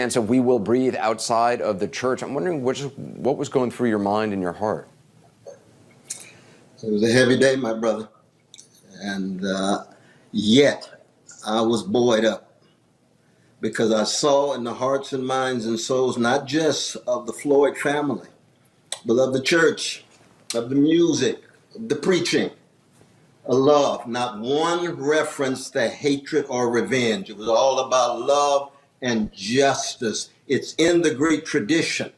And so we will breathe outside of the church. I'm wondering what was going through your mind and your heart? It was a heavy day, my brother. And yet I was buoyed up because I saw in the hearts and minds and souls, not just of the Floyd family, but of the church, of the music, of the preaching, a love, not one reference to hatred or revenge. It was all about love and justice. It's in the great tradition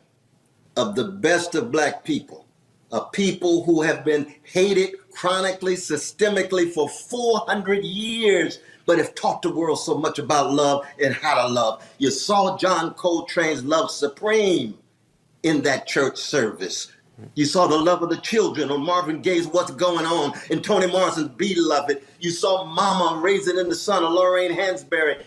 of the best of black people, a people who have been hated chronically, systemically for 400 years, but have taught the world so much about love and how to love. You saw John Coltrane's Love Supreme in that church service. You saw the love of the children on Marvin Gaye's What's Going On and Toni Morrison's Beloved. You saw Mama Raising in the Sun of Lorraine Hansberry.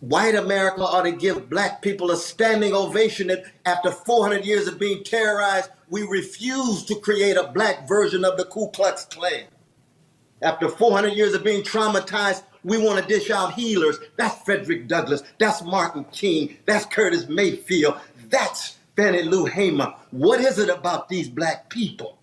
White America ought to give black people a standing ovation that after 400 years of being terrorized, we refuse to create a black version of the Ku Klux Klan. After 400 years of being traumatized, we want to dish out healers. That's Frederick Douglass. That's Martin King. That's Curtis Mayfield. That's Fannie Lou Hamer. What is it about these black people?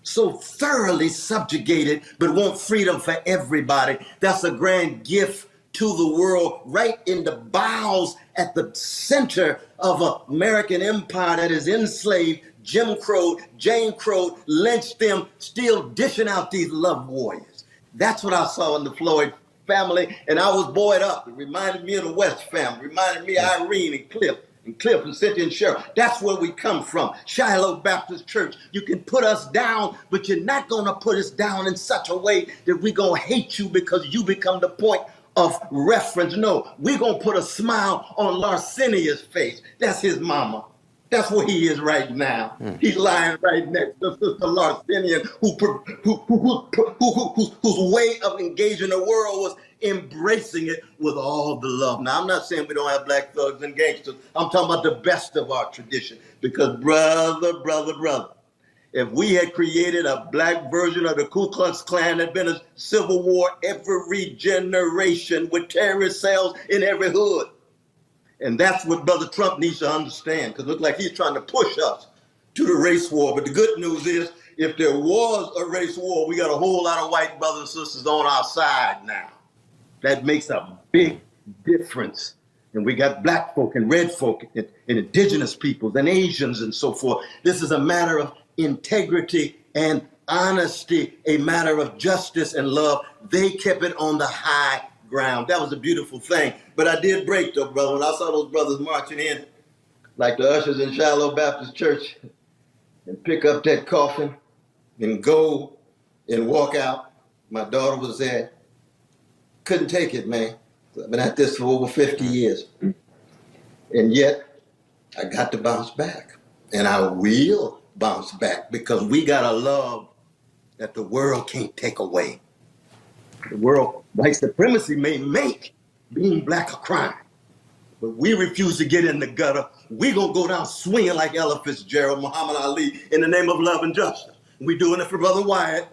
So thoroughly subjugated, but want freedom for everybody. That's a grand gift to the world, right in the bowels at the center of an American empire that is enslaved, Jim Crow, Jane Crow, lynched them, still dishing out these love warriors. That's what I saw in the Floyd family, and I was buoyed up. It reminded me of the West family, reminded me of Irene and Cliff and Cynthia and Cheryl. That's where we come from, Shiloh Baptist Church. You can put us down, but you're not going to put us down in such a way that we're going to hate you because you become the point of reference. No, we're going to put a smile on Larcenia's face. That's his mama. That's where he is right now. He's lying right next to Sister Larcenia, whose way of engaging the world was embracing it with all the love. Now, I'm not saying we don't have black thugs and gangsters. I'm talking about the best of our tradition. Because brother, if we had created a black version of the Ku Klux Klan, there'd been a civil war every generation with terrorist cells in every hood. And that's what Brother Trump needs to understand, because it looks like he's trying to push us to the race war. But the good news is, if there was a race war, we got a whole lot of white brothers and sisters on our side now. That makes a big difference. And we got black folk and red folk and indigenous peoples and Asians and so forth. This is a matter of integrity and honesty, a matter of justice and love. They kept it on the high ground. That was a beautiful thing. But I did break, though, brother. When I saw those brothers marching in, like the ushers in Shiloh Baptist Church, and pick up that coffin and go and walk out. My daughter was there. Couldn't take it, man. I've been at this for over 50 years. And yet, I got to bounce back. And I will bounce back, because we got a love that the world can't take away. The world, white supremacy may make being black a crime, but we refuse to get in the gutter. We're going to go down swinging like Ella Fitzgerald, Muhammad Ali, in the name of love and justice. We're doing it for Brother Wyatt.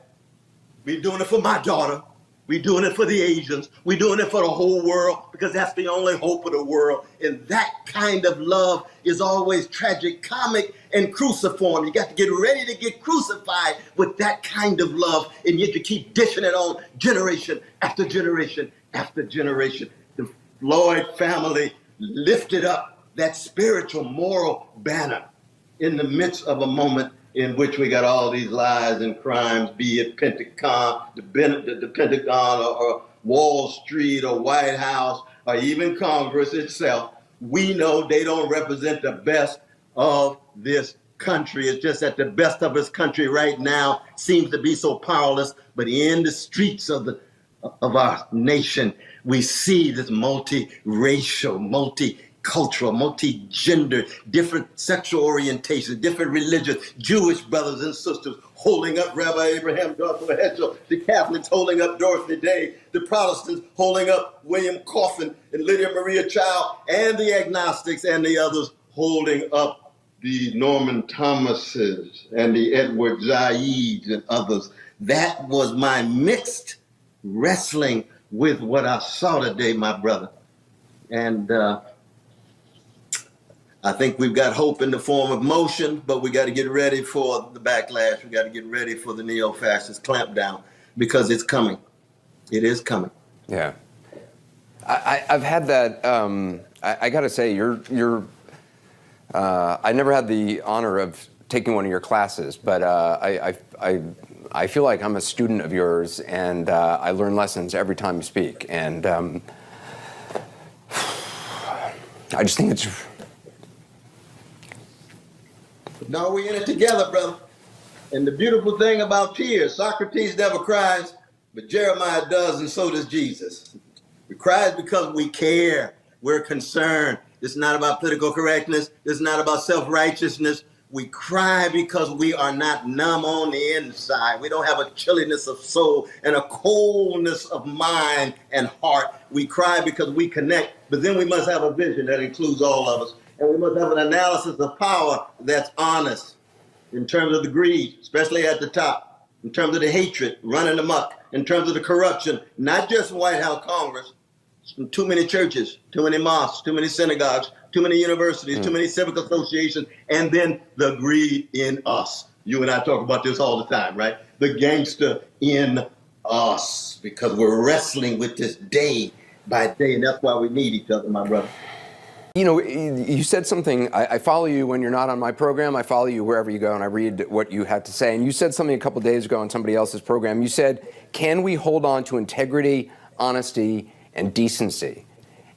We're doing it for my daughter. We're doing it for the Asians. We're doing it for the whole world, because that's the only hope of the world. And that kind of love is always tragic, comic, and cruciform. You got to get ready to get crucified with that kind of love, and yet you keep dishing it on generation after generation after generation. The Floyd family lifted up that spiritual, moral banner in the midst of a moment in which we got all these lies and crimes, be it Pentagon, the Pentagon, or Wall Street, or White House, or even Congress itself. We know they don't represent the best of this country. It's just that the best of this country right now seems to be so powerless. But in the streets of our nation, we see this multi-racial, multi-cultural, multi-gender, different sexual orientations, different religions, Jewish brothers and sisters holding up Rabbi Abraham Joshua Heschel, the Catholics holding up Dorothy Day, the Protestants holding up William Coffin and Lydia Maria Child, and the agnostics and the others holding up the Norman Thomases and the Edward Zaids and others. That was my mixed wrestling with what I saw today, my brother. And I think we've got hope in the form of motion, but we got to get ready for the backlash. We got to get ready for the neo-fascist clampdown because it's coming. It is coming. Yeah. I've had that. I got to say, I never had the honor of taking one of your classes, but I feel like I'm a student of yours, and I learn lessons every time you speak. And I just think it's. No, we're in it together, brother. And the beautiful thing about tears, Socrates never cries, but Jeremiah does, and so does Jesus. We cry because we care. We're concerned. It's not about political correctness. It's not about self-righteousness. We cry because we are not numb on the inside. We don't have a chilliness of soul and a coldness of mind and heart. We cry because we connect, but then we must have a vision that includes all of us. And we must have an analysis of power that's honest in terms of the greed, especially at the top, in terms of the hatred running amok, in terms of the corruption, not just White House Congress, too many churches, too many mosques, too many synagogues, too many universities, too many civic associations, and then the greed in us. You and I talk about this all the time, right? The gangster in us, because we're wrestling with this day by day, and that's why we need each other, my brother. You know, you said something. I follow you when you're not on my program. I follow you wherever you go, and I read what you had to say. And you said something a couple days ago on somebody else's program. You said, can we hold on to integrity, honesty, and decency?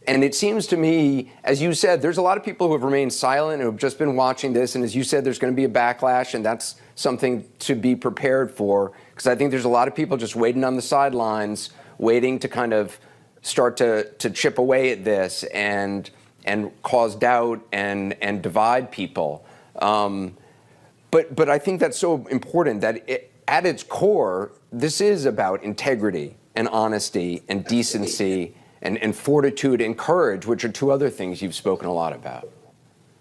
And it seems to me, as you said, there's a lot of people who have remained silent, who have just been watching this. And as you said, there's going to be a backlash, and that's something to be prepared for. Because I think there's a lot of people just waiting on the sidelines, waiting to kind of start to chip away at this and cause doubt and divide people. But I think that's so important that at its core, this is about integrity and honesty and decency and fortitude and courage, which are two other things you've spoken a lot about.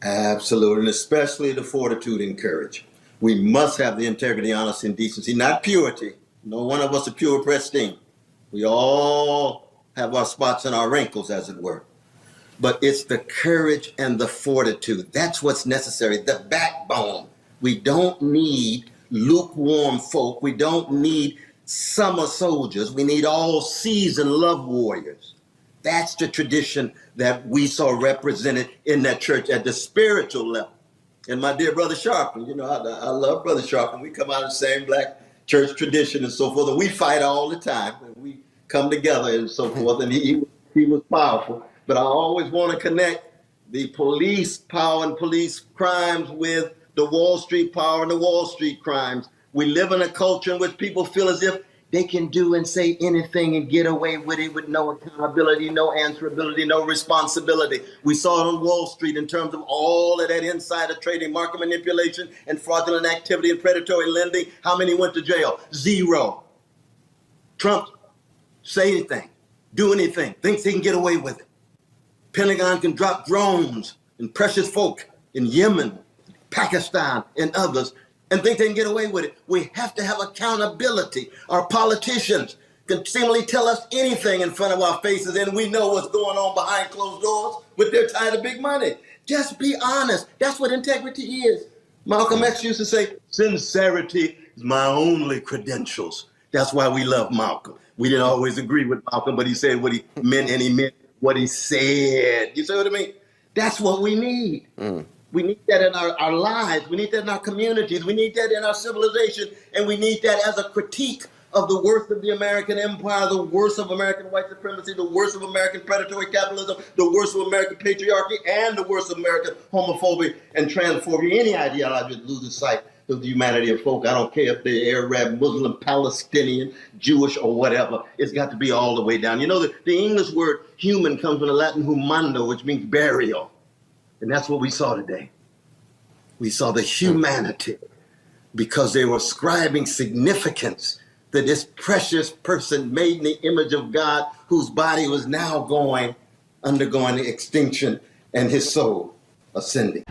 Absolutely, and especially the fortitude and courage. We must have the integrity, honesty, and decency, not purity. No one of us is pure pristine. We all have our spots and our wrinkles, as it were. But it's the courage and the fortitude. That's what's necessary, the backbone. We don't need lukewarm folk. We don't need summer soldiers. We need all season love warriors. That's the tradition that we saw represented in that church at the spiritual level. And my dear brother Sharpton, you know, I love brother Sharpton. We come out of the same black church tradition and so forth, and we fight all the time. And we come together and so forth, and he was powerful. But I always want to connect the police power and police crimes with the Wall Street power and the Wall Street crimes. We live in a culture in which people feel as if they can do and say anything and get away with it with no accountability, no answerability, no responsibility. We saw it on Wall Street in terms of all of that insider trading, market manipulation, and fraudulent activity and predatory lending. How many went to jail? 0. Trump, say anything, do anything, thinks he can get away with it. Pentagon can drop drones and precious folk in Yemen, Pakistan, and others, and think they can get away with it. We have to have accountability. Our politicians can seemingly tell us anything in front of our faces, and we know what's going on behind closed doors with their tie to big money. Just be honest. That's what integrity is. Malcolm X used to say, sincerity is my only credentials. That's why we love Malcolm. We didn't always agree with Malcolm, but he said what he meant, and he meant what he said. You see what I mean? That's what we need. We need that in our lives. We need that in our communities. We need that in our civilization. And we need that as a critique of the worst of the American empire, the worst of American white supremacy, the worst of American predatory capitalism, the worst of American patriarchy, and the worst of American homophobia and transphobia. Any ideology that loses sight of the humanity of folk. I don't care if they're Arab, Muslim, Palestinian, Jewish, or whatever. It's got to be all the way down. You know, the English word human comes from the Latin humando, which means burial. And that's what we saw today. We saw the humanity because they were ascribing significance to this precious person made in the image of God, whose body was now undergoing extinction and his soul ascending.